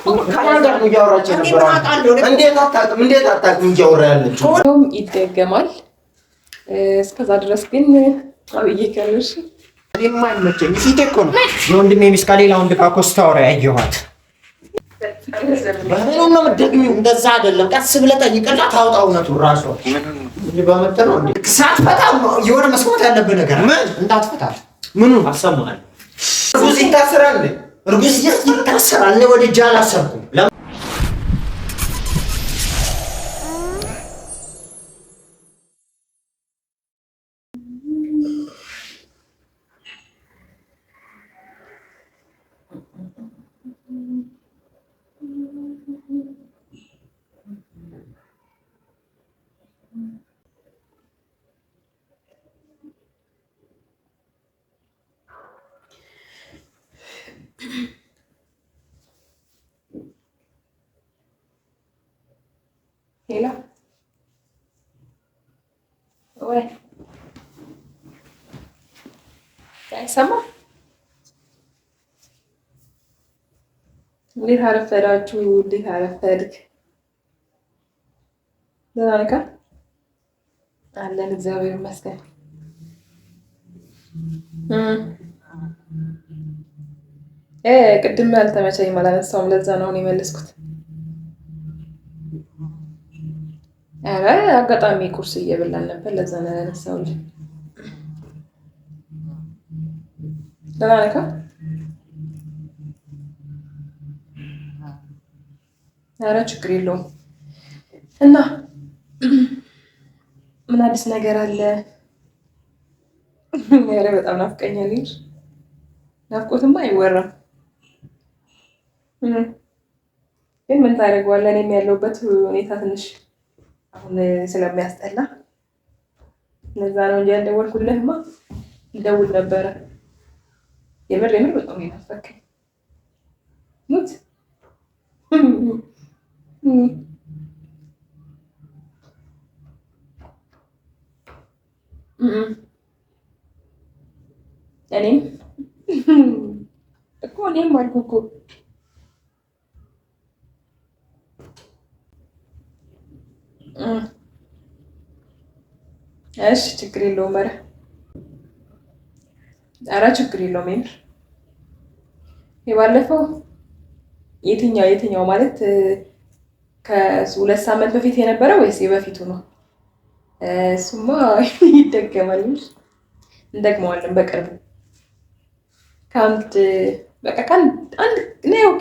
ከማን ጋር ነው እያወራች ነበር? እንዴት አታውቅም እያወራ ያለችው? ይደገማል። እስከዛ ድረስ ግን አብዬ ከነሽ እኔማ አይመቸኝ። ፊቴ እኮ ነው የወንድሜ ሚስት ከሌላ ወንድ ጋር እኮ ስታወራ ያየኋት። በምንም ነው የምትደግሚው? እንደዛ አይደለም። ቀስ ብለህ ጠይቅና ታውጣ እውነቱን እራሷ በመጠኑ ሳትፈታ የሆነ መስማት ያለብህ ነገር ምን እንዳትፈታት ምኑን አሰማሃል? እርጉዝ ይታሰራል። እርጉዝ ይታሰራል። እኔ ወድጄ አላሰርኩም። ሄሎ ወይ አይሰማም? እንዴት አረፈዳችሁ? እንዴት አረፈድክ? ደህና ነህ? አለን እግዚአብሔር ይመስገን። ቅድም አልተመቸኝም አላነሳውም። ለዛ ነው የመለስኩት። ኧረ አጋጣሚ ቁርስ እየበላን ነበር። ለዛ ነው ያነሳውልኝ። ደህና ነህ? ኧረ ችግር የለውም። እና ምን አዲስ ነገር አለ? ኧረ በጣም ናፍቀኛለሽ። ናፍቆትማ አይወራም። ግን ምን ታደርገዋለህ? እኔም ያለሁበት ሁኔታ ትንሽ አሁን ስለሚያስጠላ ለዛ ነው እንጂ ያልደወልኩልህማ ልደውል ነበረ። የምር በጣም ናፈቀኝ። ሙት እኔም አልኩህ እኮ እሺ ችግር የለውም። ኧረ ችግር የለውም። የምር የባለፈው የትኛው ማለት ከ2 ሳምንት በፊት የነበረ ወይስ የበፊቱ ነው? እሱማ ይደገማል። እንደግመዋለን በቅርቡ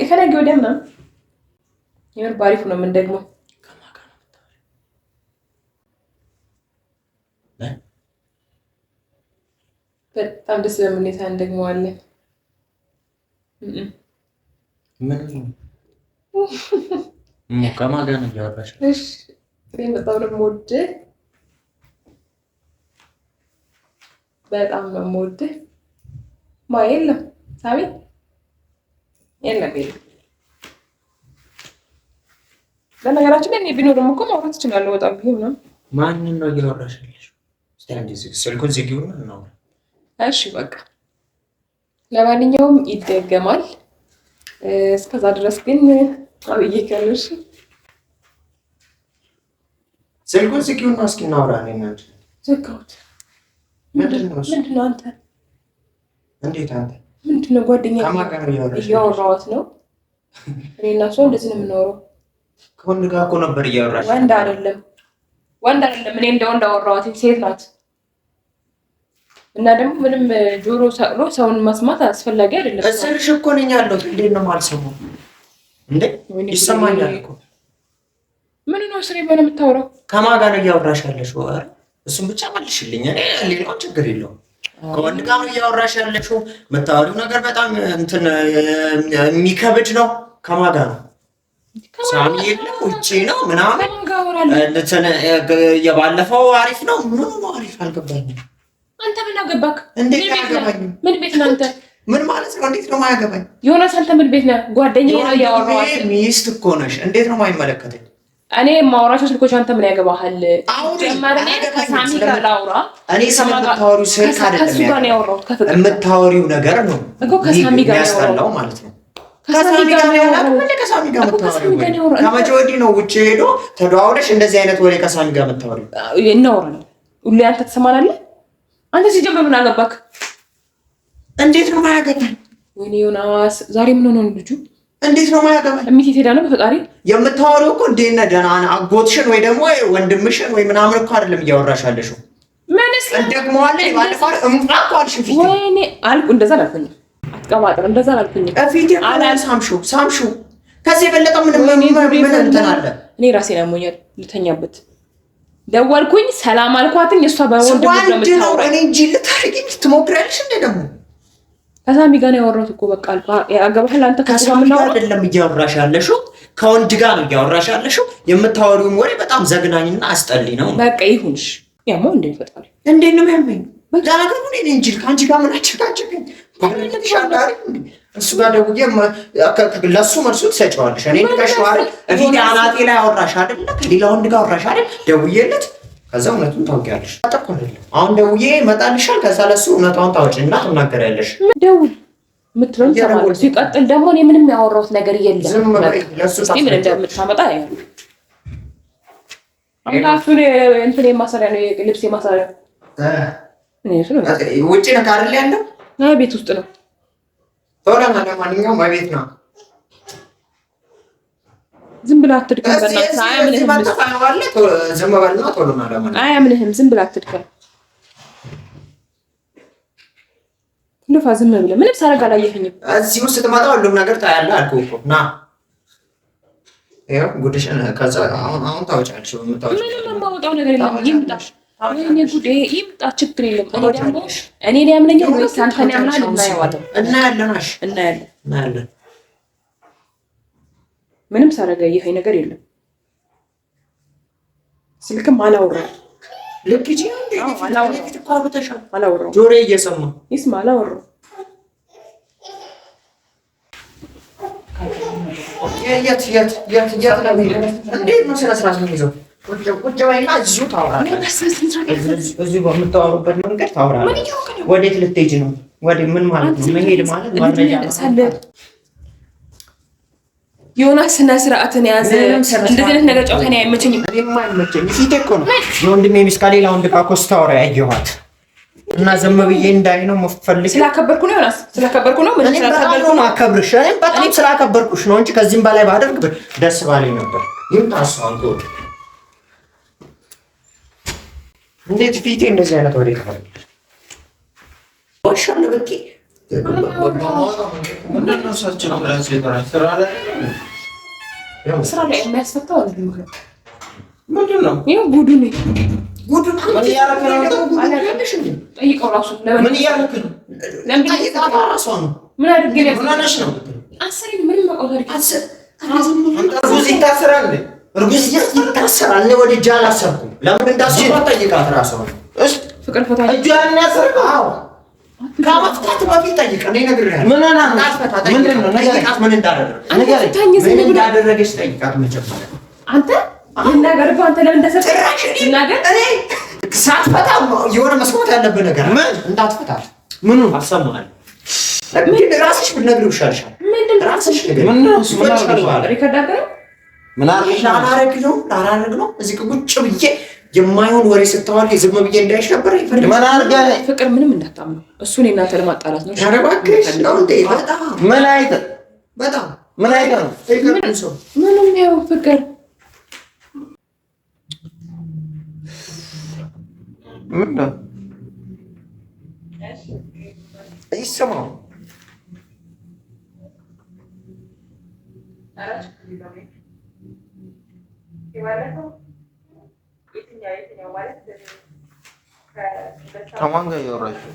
ከነገ ወዲያ ምናምን። የምር ባሪፉ ነው የምንደግመው። በጣም ደስ በሚል ሁኔታ እንደግመዋለን። ከማን ጋር ነው እያወራሽ? በጣም ነው የምወድህ፣ በጣም ነው የምወድህ። የለም ሳሚ የለም። በነገራችን ላይ ቢኖርም እኮ ማውራት እችላለሁ። በጣም ብዬ ምናምን። ማንን ነው እያወራሽ ያለሽው? ስልኩን ዝጊው ነው። እሺ በቃ ለማንኛውም ይደገማል። እስከዛ ድረስ ግን አብዬ ከልሽ ስልኩን ዝጊው ነው። እስኪ እናውራ። ነኝ ዘጋሁት። ምንድነው አንተ? እንዴት አንተ? ምንድነው? ጓደኛዬ እያወራኋት ነው። እኔ እና እሷ እንደዚህ ነው የምናወራው። ከወንድ ጋር እኮ ነበር እያወራሽ። ወንድ አይደለም። እኔ እንደ ወንድ አወራኋት። ሴት ናት። እና ደግሞ ምንም ጆሮ ሰቅሎ ሰውን መስማት አስፈላጊ አይደለም። እዚህ እኮ ነኝ ያለሁት። እንዴት ነው የማልሰማው? እንዴ ይሰማኛል እኮ። ምን ነው ስሬ በነ የምታወራው? ከማን ጋር ነው እያወራሽ ያለሽው? እሱን ብቻ መልሽልኝ። እኔ ሌላው ችግር የለውም። ከወንድ ጋር ነው እያወራሽ ያለሽው። የምታወሪው ነገር በጣም እንትን የሚከብድ ነው። ከማን ጋር ነው? ሳሚ የለም ውጪ ነው ምናምን። የባለፈው አሪፍ ነው። ምኑ ነው አሪፍ? አልገባኝም። አንተ ምን አገባክ? እንዴት አያገባኝም? ምን ቤት ነህ አንተ? ምን ማለት ነው? እንዴት ነው የማያገባኝ? ዮናስ አንተ ምን ቤት ነህ? ጓደኛዬ ነው ያወራሁት። ሚስት እኮ ነሽ። እንዴት ነው የማይመለከተኝ? እኔ የማወራቸው ስልኮች አንተ ምን ያገባሃል? ጀመረኝ ከሳሚ ጋር ላውራ። እኔ ስለምታወሪው ስልክ አይደለም ያወራሁት። የምታወሪው ነገር ነው እኮ ከሳሚ ጋር ያወራው ማለት ነው። ከሳሚ ጋር ነው ያወራው። ከሳሚ ጋር መታወሪው ከመቼ ወዲህ ነው ውጭ ሄዶ ተደዋውለሽ እንደዚህ አይነት ወሬ ከሳሚ ጋር መታወሪው? እናወራለን። ሁሌ አንተ ትሰማናለህ። አንተ ሲጀምር ምን አገባክ? እንዴት ነው ማያገባኝ? ወይኔ ዮናስ ዛሬ ምን ሆነ ልጁ? እንዴት ነው ማያገባኝ? እሚቴ ሄዳ ነው በፈጣሪ የምታወሪው እኮ እንዴት ነህ ደህና ነህ አጎትሽን ወይ ደግሞ ወንድምሽን ወይ ምናምን እኮ አይደለም እያወራሽ ያለሽው። ምንስ እንደግመዋለሁ ባለፋር እምጣጣ አልሽ ፊት ወይኔ አልኩ። እንደዛ አላልኩኝ። አትቀባጥር እንደዛ አላልኩኝ። ፊት ሳምሹ ከዚህ የበለጠ ምን እንትን አለ? እኔ ራሴን አሞኛል ልተኛበት ደወልኩኝ። ሰላም አልኳትኝ። እሷ በወንድም ነው የምታወራው። እኔ እንጂ ልታረጊኝ ትሞክሪያለሽ እንዴ? ደግሞ ከሳሚ ጋር ነው ያወራሁት እኮ በቃ አልኳ። ያገባህል አንተ ከሳሚ ጋር አይደለም እያወራሽ ያለሽው ከወንድ ጋር ነው እያወራሽ ያለሽው። የምታወሪው ወሬ በጣም ዘግናኝና አስጠሊ ነው። በቃ ይሁንሽ። ያማ እንዴ ፈጣሪ እንዴ ነው የሚያመኝ? ዳራገሩ እኔ እንጂ ካንቺ ጋር ምን አጨቃጨቀኝ? እሱ ጋር ደውዬ ለእሱ መልሱ ትሰጪዋለሽ። እኔ ከሸዋሪ እፊት አናቴ ላይ አወራሽ አይደለ? ከሌላ ወንድ ጋር አወራሽ አይደል? ደውዬለት ከዛ እውነቱን ታውቂያለሽ። አሁን ደውዬ እመጣልሻል። ከዛ ለእሱ እውነታውን ታውጪና ትናገሪያለሽ። ደውል የምትለውን እሰማለሁ። ሲቀጥል ደግሞ እኔ ምንም ያወራሁት ነገር የለም። ምን እንደምታመጣ ያለው አምላኩን እንትን የማሰሪያ ነው ልብስ የማሰሪያ ውጭ ነው አይደል ያለው? ቤት ውስጥ ነው። ማንኛውም ቤት ነው። ዝም ብላ አትድከም። በእናትህ አያምንህም። ዝም ብላ አትድከም። ልፋ ዝም ብለህ ምንም ሳረግ አላየኸኝም። እዚህ ውስጥ ስትመጣ ሁሉም ነገር ታያለህ አልኩህ እኮ ና ይኸው ጉድሽን ከዛ አሁን ታወጫለሽ። ምንም የማወጣው ነገር የለም። ይምጣ ወይኔ ጉዴ ይምጣ፣ ችግር የለም። እኔ ደግሞ እኔ ያምነኛል ወይስ አንተን ያምናል? እናያለን። ምንም ሳረጋ ይሄ ነገር የለም። ስልክም አላወራም። ልክ እንጂ አላወራም። ጆሮ እየሰማ ይስማ። አላወራም። የት እንዴት ነው ስነ ስርዓት ነው የሚይዘው? ቁጭ በይና እዚሁ ታወራለህ። እዚሁ በምታወሩበት መንገድ ታወራለህ። ወዴት ልትሄጂ ነው? ምን ማለት ነው መሄድ ማለት? መረጃ ዮናስ ስነ ስርዓትን ያዘ። እንደዚህ አይነት ነገር ጨዋታ ነው አይመቸኝም። እኔማ አይመቸኝም። ፊቴ እኮ ነው የወንድሜ ሚስት ከሌላ ወንድ ጋር እኮ ስታወራ ያየኋት እና ዝም ብዬ እንዳይ ነው የምፈልገው። ስላከበርኩ ነው ዮናስ፣ ስላከበርኩ ነው። ምን ስላከበርኩ ነው አከብርሽ። እኔ በጣም ስላከበርኩሽ ነው እንጂ ከዚህም በላይ ባደርግ ደስ ባለኝ ነበር። ይምጣው አንተ እንዴት ፊቴ እንደዚህ አይነት ወሬ ይከራል? ወሻለ በቂ ምንድነው ሳቸው ብራንስ ሊጠራ ስራ ላይ የሚያስፈታው ምንድን ነው? ይኸው ጉዱ ነው። ምን እያደረክ ነው? ጠይቀው ራሱ ምን እያደረክ ነው? ጠይቃት ራሷ ነው። ምን አድርጌ ነው? ምን ሆነሽ ነው? አስሬ ምንም ማውጣት እርጉዝ ይታሰራል እንዴ? እርጉዝ ይታሰራል። እኔ ወደ ጃል አሰርኩም። ለምን እንዳሰራ ጠይቃት ራሷ ነው። እሺ ፍቅር ፈታ እጇን ያሰርከው? አዎ ከመፍታት በፊት ጠይቅ። እኔ ነግሬሃለሁ። ምን እንዳደረገች ጠይቃት። መጀመሪያ አንተ ይናገር። አንተ ለምን እንደሰጠሽ ይናገር። እኔ ሳትፈታ የሆነ መስማት ያለብህ ነገር ምን እንዳትፈታት ምኑ አሰማሃል። ግን ራስሽ ብትነግሪው ይሻልሻል። ምንድን ራስሽ ምን ነው ሪከርድ አድርገው ምን ላላረግ ነው እዚህ ቁጭ ብዬ የማይሆን ወሬ ስታወሪ ዝም ብዬ እንዳይሽ ነበር ይፈልግ። ምን አድርገህ ፍቅር ምንም እንዳታምነው እሱ እኔ እናንተ ለማጣላት ነው። ያረባክሽ ነው እንዴ? በጣም ምን አይተህ ነው ምንም ያው ፍቅር ምን ነው ይሰማው ከማን ጋር ያወራሽው?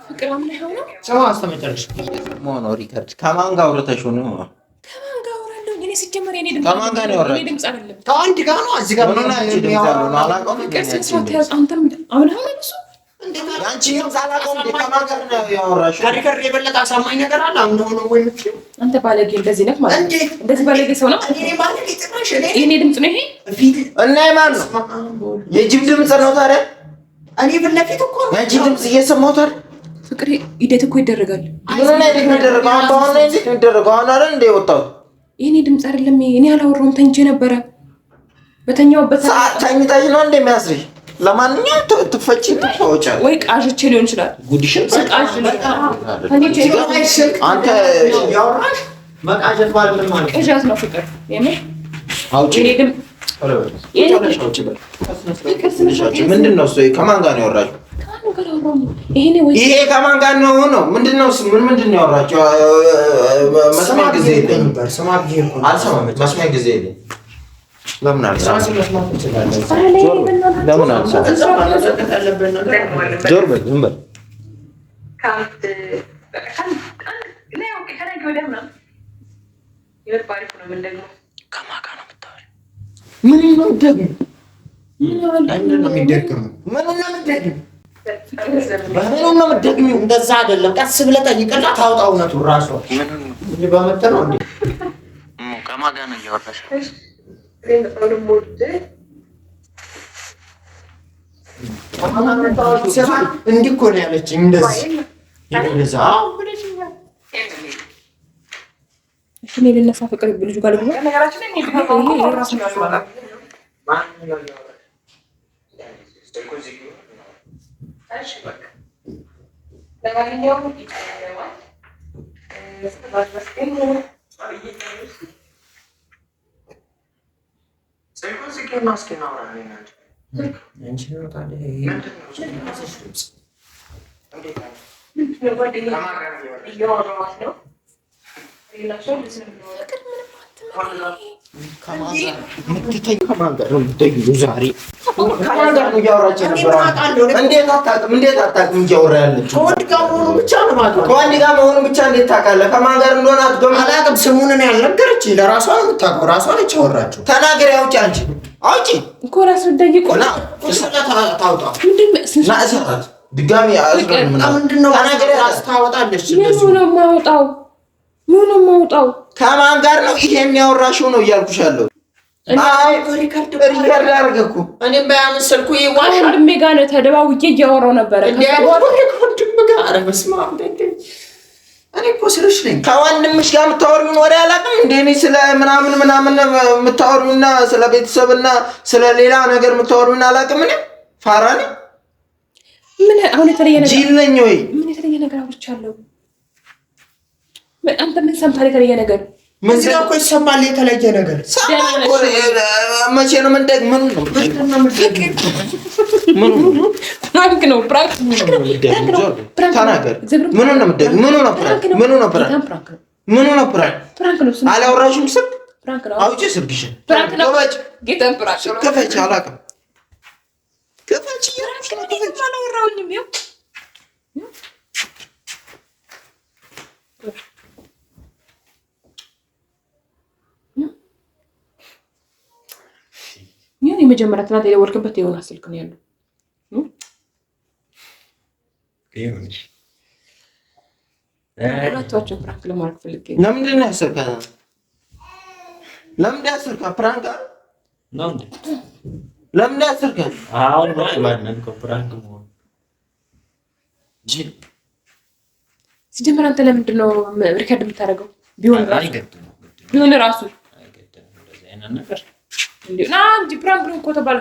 ፍቅር አምነህ ነው? ሰማ አስተመጨረሽ ሞኖ ሪከርድ ከማን ጋር አውርተሽው ነው? ከማን ጋር አወራለሁ? እኔ ሲጀመር የኔ ድምጽ ከማን ጋር ነው ያወራሽው? ድምጽ አይደለም ከአንድ ጋር ነው። እዚህ ጋር ምን ነው ያለው? አላውቀውም። አንተም አምነህ ነው እሱ አንቺ ዛላቆም ከማን ጋር ነው ያወራሽው? ከሪከርድ የበለጠ አሳማኝ ነገር አለ? አምነው ነው ወይ ምትል? አንተ ባለጌ እንደዚህ ነህ ማለት ነው። እንደዚህ ባለጌ ሰው ነው። እኔ ባለጌ ጥራሽ እኔ የኔ ድምጽ ነው ይሄ። እና የማን ነው? የጅብ ድምጽ ነው ታዲያ? እኔ ፊት ለፊት እኮ ነው የጅብ ድምጽ እየሰማሁት አይደል? ፍቅር ሂደት እኮ ይደረጋል። ምን ላይ ይደረጋል? አሁን ላይ ይደረጋል። አሁን አይደል እንደ ወጣው የኔ ድምጽ አይደለም። እኔ አላወራሁም፣ ተኝቼ ነበረ። በተኛውበት ተኝታሽ ነው እንደሚያስርሽ። ለማንኛውም ትፈጪ ተወጫ ወይ ቃዥቼ ሊሆን ይችላል። ጉድሽን ቃዥ አንተ ያወራሽ መቃዠት ማለት ምን ማለት ቅዠት ነው ፍቅር። የምን አውጪ እኔ ድምጽ ምንድን ነው? ከማን ጋር ነው ያወራችው? ይሄ ከማን ጋር ነው ሆነው? ምንድን ነው ምንድን ነው ያወራችው? መስማት ጊዜ የለኝም። አልሰማም። መስማት ጊዜ የለኝም። ለምን አልሰማም? ለምን አልሰማም? ዞር በል ዝም በል። ከማን ጋር ነው የምታወሪው? ምን ነው ደግሞ ምኑን ነው የምትደግሚው? እንደዛ አይደለም። ቀስ ብለህ ጠይቅና ታውጣ እውነቱን እራሷ በመጠ ነው እንዴ? ከማን ጋር ነው እያወራሽ? እንዲህ እኮ ነው ያለችኝ። እንደዚህ እኔ ልነሳ ፍቅር ልጁ ጋር ልግባ። ከማን ጋር ነው የምትተኛው ዛሬ? ከማን ጋር ነው እያወራች የነበረው? እንዴት አታውቅም? እያወራ ያለችው ከወንድ ጋር መሆኑን ብቻ ነው የማውቀው። ከወንድ ጋር መሆኑን ብቻ እንዴት ታውቃለህ? ከማን ጋር እንደሆነ አላውቅም። ስሙን እኔ አልነገረችኝ። ለራሷ ነው የምታውቀው። ራሷ ነች ያወራችው። ተናገሪ። አውጪ፣ አንቺ አውጪ እኮ ራስ ደቂቆ ነው ታውጣ። ድጋሚ ምንድን ነው ተናገሪ። ራስ ታወጣለች። ምን ነው የማወጣው? ምን ነው የማወጣው? ከማን ጋር ነው ይሄን ያወራሽው ነው እያልኩሽ ያለው። አይ ሪካርድ አደረገ እኮ እኔም ባያምን ስልኩ ይዋሽ ወንድሜ ጋር ነው ተደባውዬ እያወራው ነበረ። ከወንድም ጋር ኧረ በስመ አብ እኔ እኮ ስልሽ ነኝ። ከወንድምሽ ጋር የምታወሪውን ወሬ አላውቅም እንደ እኔ ስለ ምናምን የምታወሪውና ስለ ቤተሰብና ስለ ሌላ ነገር የምታወሪውን አላውቅም። እኔ ፋራ ነኝ። ምን አሁን የተለየ ነገር ጂል ነኝ ወይ? ምን የተለየ ነገር አውርቻለሁ? አንተ ምን ሰምተሃል? የተለየ ነገር ምን እኮ ይሰማል። የተለየ ነገር መቼ ነው? ምን ደግሞ ምን ነው? ፕራንክ ነው። ፕራንክ ተናገር። ምን ነው? ምን ነው? ፕራንክ ምን ነው? ፕራንክ ምን ነው? ፕራንክ ነው። አላወራሽም? ስልክ ፕራንክ ነው። አውጪ ስልክሽን። ፕራንክ ነው። ጌታን ፕራንክ ነው። ከፈች አላውቅም። ከፈች ይያልኩሽ አላወራሁኝም። ይኸው ይሄን የመጀመሪያ ትናንት የደወልክበት የሆነ ስልክ ነው ያለው። ሁለታችን ፕራንክ ለማድረግ ፈልጌ ነው። ለምንድን ነው ያሰርከው? ለምንድን ያሰርከው? ፕራንክ ነው እንዴ? ለምንድን ያሰርከው? አሁን ነው ማለት ፕራንክ ነው። ሲጀመር አንተ ለምንድን ነው ሪከርድ የምታደርገው? ቢሆን ራሱ አይገድም እንደዚህ አይነት ነገር እንዴ? ና እንጂ ፕራንክ ነው እኮ ተባለ።